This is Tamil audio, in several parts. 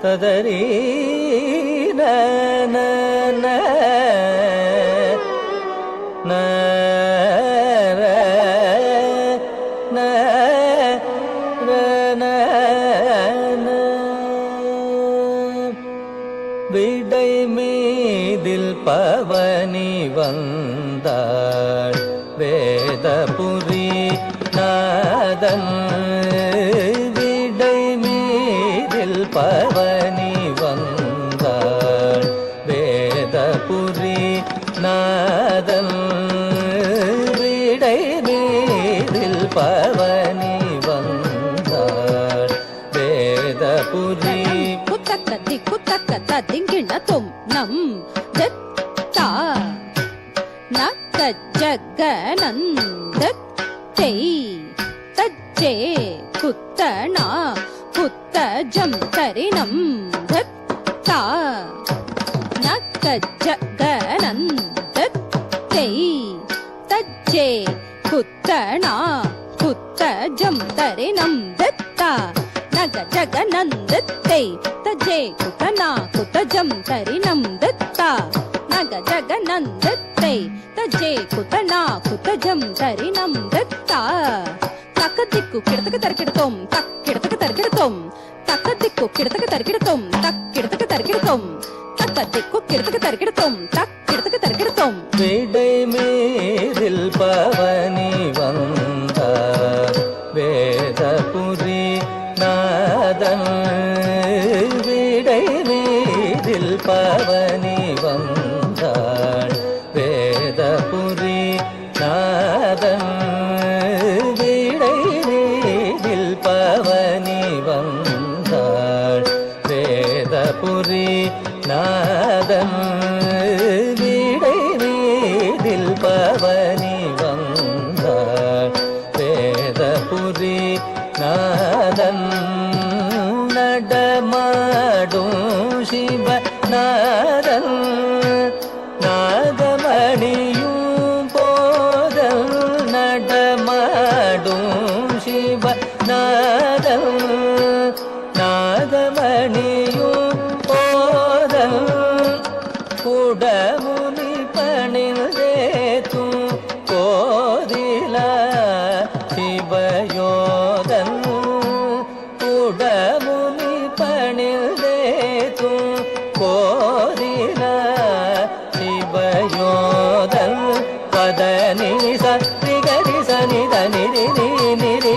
ததரி விடை மீதில் பவனி வந்தாள் வேதபுரி நாதன் விடை மீதில் பவனி வந்தாள் வேதபுரி நாதன் விடை மீதில் பவனி வந்தாள் வேதபுரி குத்தக்கத்தி குத்தக்கத்த திங்கிணத்தும் நம் தத்தா நக்க ஜகனந்த தெய் தஜ்ஜே குத்தனா குத்தஜம் தரினம் தத்தா நக்க ஜகனந்த தெய் தஜ்ஜே குத்தனா குத்தஜம் தரினம் தத்தா நக ஜகனந்தத்தை தஜே குதனா குதஜம் தரினம் தத்தா நக ஜகனந்தத்தை தஜே குதனா குதஜம் தரினம் தத்தா தக்கதிக்கு கிடத்துக்கு தர்க்கிடத்தோம் தக்கிடத்துக்கு தர்க்கிடத்தோம் தக்கதிக்கு கிடத்துக்கு தர்க்கிடத்தோம் தக்கிடத்துக்கு தர்க்கிடத்தோம் தக்கதிக்கு கிடத்துக்கு தர்க்கிடத்தோம் தக்கிடத்துக்கு தர்க்கிடத்தோம் விடை மீதில் பவனி வந்தார் வேதபுரி நாதன் விடை மீதில் பவனி வந்தாள் வேதபுரி நாதன் விடை மீதில் பவனி வந்தாள் வேதபுரி நாதன் விடை மீதில் பவனி வந்தாள் வேதபுரி நாதன் நடமாடும் சிவ நாதன் நாகமணியும் போதல் நடமாடும் சிவ நாதன் நாகமணியும் போதல் குடமுனி பணில் தேத்தும் கோதிலா சிவயோதன் குடமுனி பணில் தேத்தும் கோதிலா சிவயோதன் பதனி சரி சனித நிரி நிரி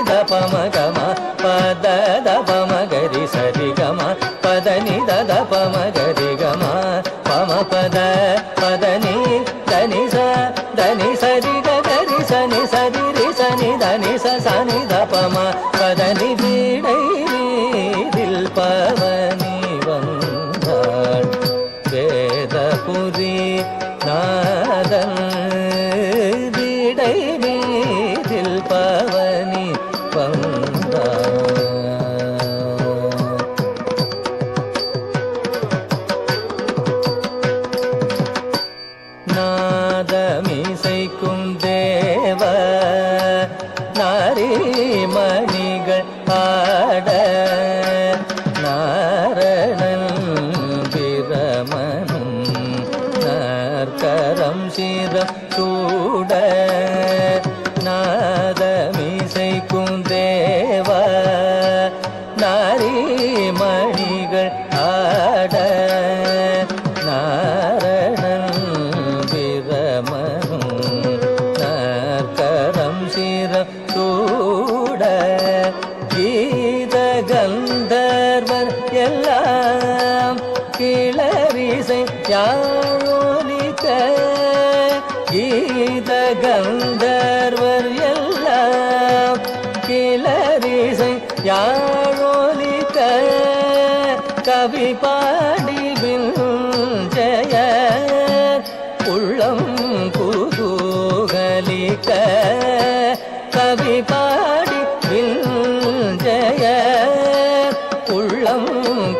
தபமகம பத தபமகரி சரி கம பதனி தபமகரி கம பம பத பதனி தனி சரி கரி சனி சரி ரி சனி தனி சனி தபம பதனி விடை மீதில் பவனி வந்தாள் வேதபுரி நாதன் விடை மீதில் பவனி வந்தாள் நாதமிசைக்கும் தேவ நாரிமணிகள் ஆட நாரணன் பிரமனும் நாற்கரம் சிரம் சூட நாதமிசைக்கும் தேவ நாரிமணிகள் ஆட நாரணன் பிரமனும் நாற்கரம் சிரம் சூட கீத கந்தர்வர் எல்லாம் கிளரிசை யாழொலிக்க கீத கந்தர்வர் எல்லாம் கிளரிசை யாழொலிக்க கவி பாடி விஞ்சய உள்ளம் குதூகலிக்க கவி பாடி விஞ்சய உள்ளம்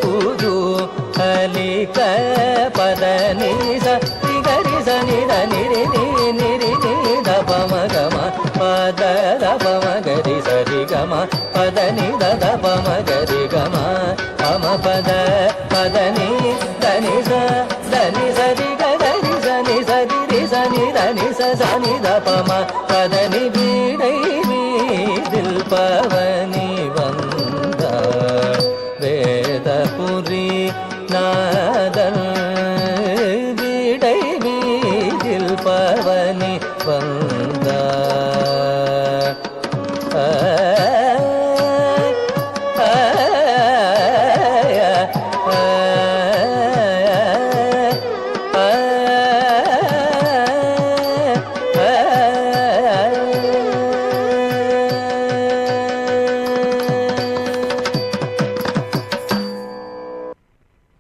குதூகலிக்க பதனி சரி சனி நிரி நிரி தபமகம பத தபமகரி சரி கம பதனி தபமகரி கம பம பத